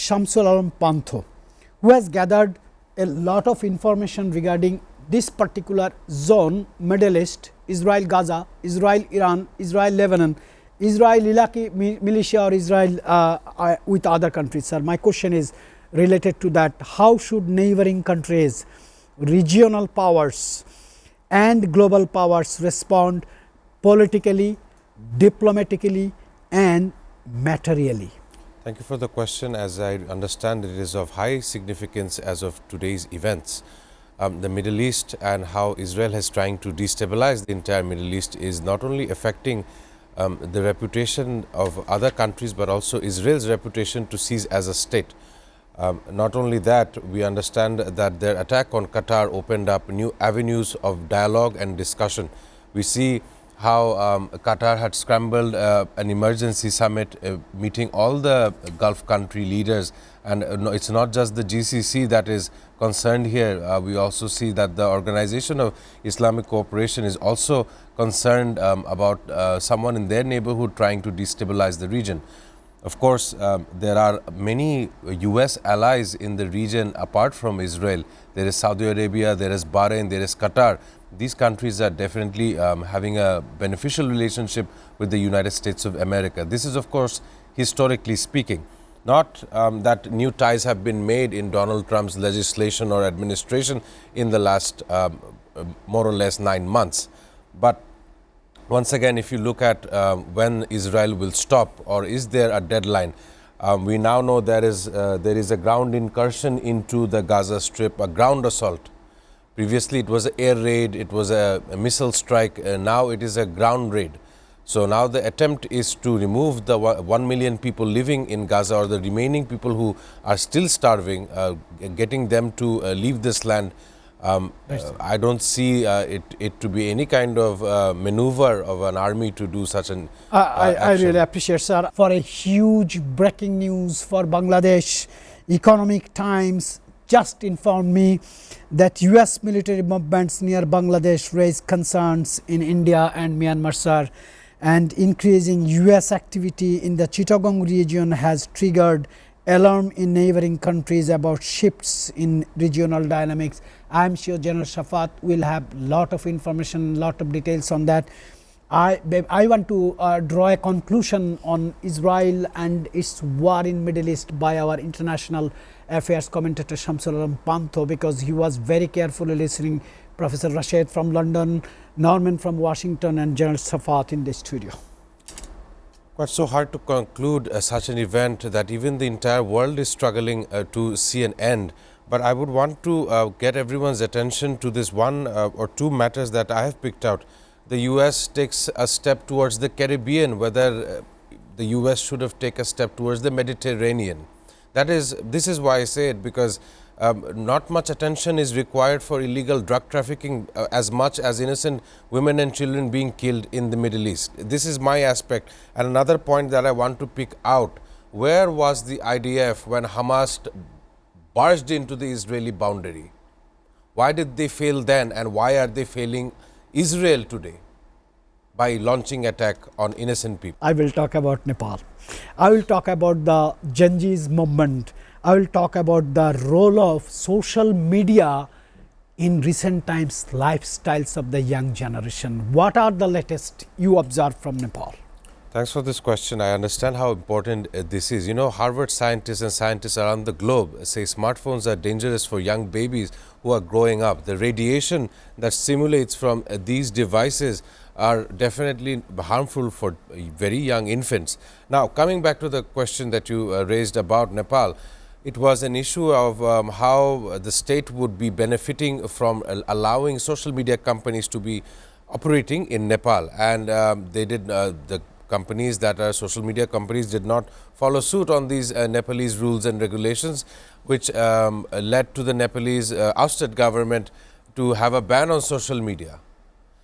Shamsul Alam Prantho, who has gathered a lot of information regarding this particular zone, Middle East, Israel Gaza, Israel Iran, Israel Lebanon, Israel Iraqi militia, or Israel with other countries. Sir, my question is related to that. How should neighboring countries, regional powers and global powers respond politically, diplomatically and materially? Thank you for the question. As I understand, it is of high significance as of today's events. The Middle East and how Israel is trying to destabilize the entire Middle East is not only affecting the reputation of other countries, but also Israel's reputation to cease as a state. Not only that, we understand that their attack on Qatar opened up new avenues of dialogue and discussion. We see how Qatar had scrambled an emergency summit meeting all the Gulf country leaders, and it's not just the GCC that is concerned here. We also see that the Organization of Islamic Cooperation is also concerned about someone in their neighborhood trying to destabilize the region. Of course, there are many US allies in the region apart from Israel. There is Saudi Arabia, there is Bahrain, there is Qatar. These countries are definitely having a beneficial relationship with the United States of America. This is, of course, historically speaking. Not that new ties have been made in Donald Trump's legislation or administration in the last more or less 9 months. But once again, if you look at when Israel will stop, or is there a deadline, we now know there is a ground incursion into the Gaza Strip, a ground assault. Previously, it was an air raid, it was a missile strike, now it is a ground raid. So now the attempt is to remove the 1 million people living in Gaza, or the remaining people who are still starving, getting them to leave this land. I don't see it to be any kind of maneuver of an army to do such an I really appreciate, sir. For a huge breaking news for Bangladesh, Economic Times just informed me that US military movements near Bangladesh raised concerns in India and Myanmar, sir, and increasing US activity in the Chittagong region has triggered alarm in neighboring countries about shifts in regional dynamics. I am sure General Shafat will have lot of information, lot of details on that. I want to draw a conclusion on Israel and its war in Middle East by our international affairs commentator Shamsul Alam Prantho, because he was very carefully listening. Professor Rashid from London, Norman from Washington and General Shafat in the studio. Quite so hard to conclude such an event that even the entire world is struggling to see an end. But I would want to get everyone's attention to this one or two matters that I have picked out. The US takes a step towards the Caribbean, whether the US should have taken a step towards the Mediterranean. This is why I say it, because not much attention is required for illegal drug trafficking as much as innocent women and children being killed in the Middle East. This is my aspect. And another point that I want to pick out, where was the IDF when Hamas barged into the Israeli boundary? Why did they fail then, and why are they failing Israel today by launching attack on innocent people? I will talk about Nepal. I will talk about the Genghis movement. I will talk about the role of social media in recent times lifestyles of the young generation. What are the latest you observe from Nepal? Thanks for this question. I understand how important this is. You know, Harvard scientists and scientists around the globe say smartphones are dangerous for young babies who are growing up. The radiation that stimulates from these devices are definitely harmful for very young infants. Now, coming back to the question that you raised about Nepal, it was an issue of how the state would be benefiting from allowing social media companies to be operating in Nepal, and they did the companies that are social media companies did not follow suit on these Nepalese rules and regulations, which led to the Nepalese ousted government to have a ban on social media,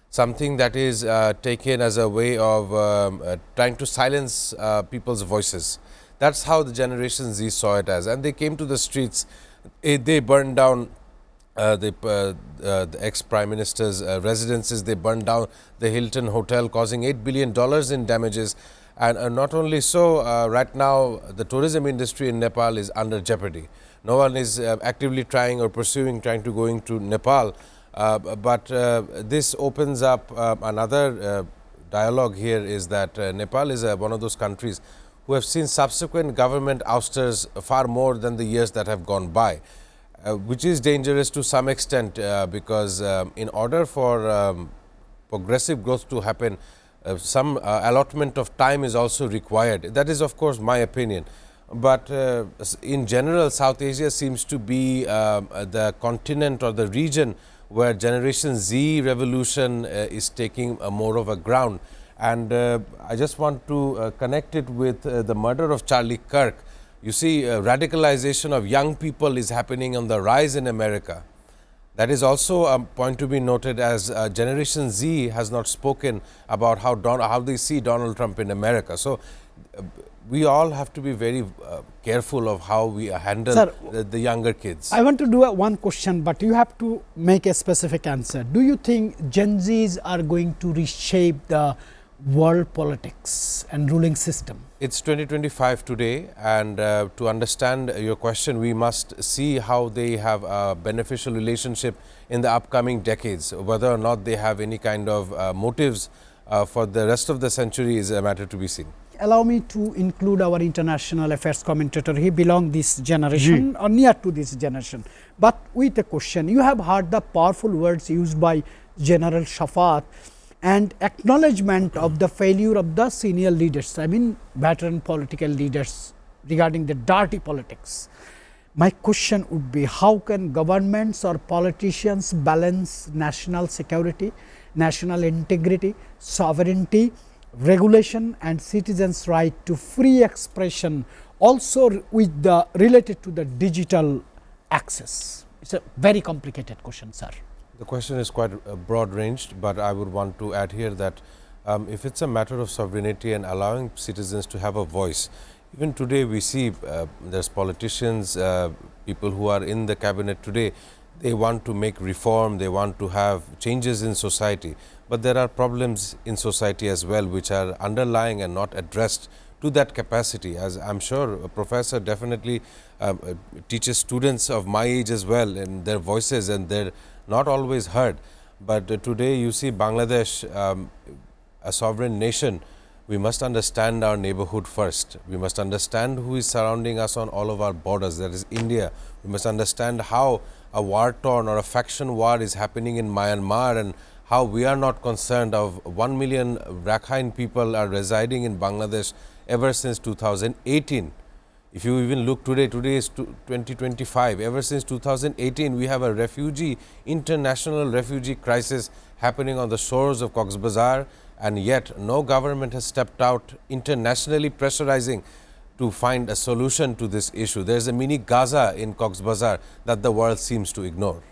something that is taken as a way of trying to silence people's voices. That's how the Generation Z saw it as, and they came to the streets. They burned down the ex-Prime Minister's residences. They burned down the Hilton Hotel, causing $8 billion in damages. And not only so, right now the tourism industry in Nepal is under jeopardy. No one is actively trying or pursuing trying to going to Nepal, but this opens up another dialogue here is that Nepal is one of those countries who have seen subsequent government ousters far more than the years that have gone by, which is dangerous to some extent because in order for progressive growth to happen, some allotment of time is also required. That is of course my opinion. But in general, South Asia seems to be the continent or the region where Generation Z revolution is taking more of a ground. And I just want to connect it with the murder of Charlie Kirk. You see, radicalization of young people is happening on the rise in America. That is also a point to be noted, as Generation Z has not spoken about how they see Donald Trump in America. So we all have to be very careful of how we handle the younger kids. I want to do one question, but you have to make a specific answer. Do you think Gen Zs are going to reshape the world politics and ruling system? It's 2025 today, and to understand your question, we must see how they have a beneficial relationship in the upcoming decades. Whether or not they have any kind of motives for the rest of the century is a matter to be seen. Allow me to include our international affairs commentator. He belongs this generation or near to this generation. But with a question, you have heard the powerful words used by General Shafat and acknowledgement of the failure of the senior leaders, I mean veteran political leaders, regarding the dirty politics. My question would be, how can governments or politicians balance national security, national integrity, sovereignty, regulation and citizens' right to free expression, also with the related to the digital access? It's a very complicated question, sir. The question is quite broad ranged, but I would want to add here that if it's a matter of sovereignty and allowing citizens to have a voice, even today we see there's politicians, people who are in the cabinet today, they want to make reform, they want to have changes in society, but there are problems in society as well which are underlying and not addressed to that capacity. As I'm sure a professor definitely teaches students of my age as well, and their voices, and they're not always heard. But today you see Bangladesh, a sovereign nation, we must understand our neighborhood first. We must understand who is surrounding us on all of our borders, that is India. We must understand how a war-torn or a faction war is happening in Myanmar, and how we are not concerned of 1 million Rakhine people are residing in Bangladesh ever since 2018. If you even look today, today is 2025, ever since 2018 we have a international refugee crisis happening on the shores of Cox's Bazar, and yet no government has stepped out internationally pressurizing to find a solution to this issue. There is a mini Gaza in Cox's Bazar that the world seems to ignore.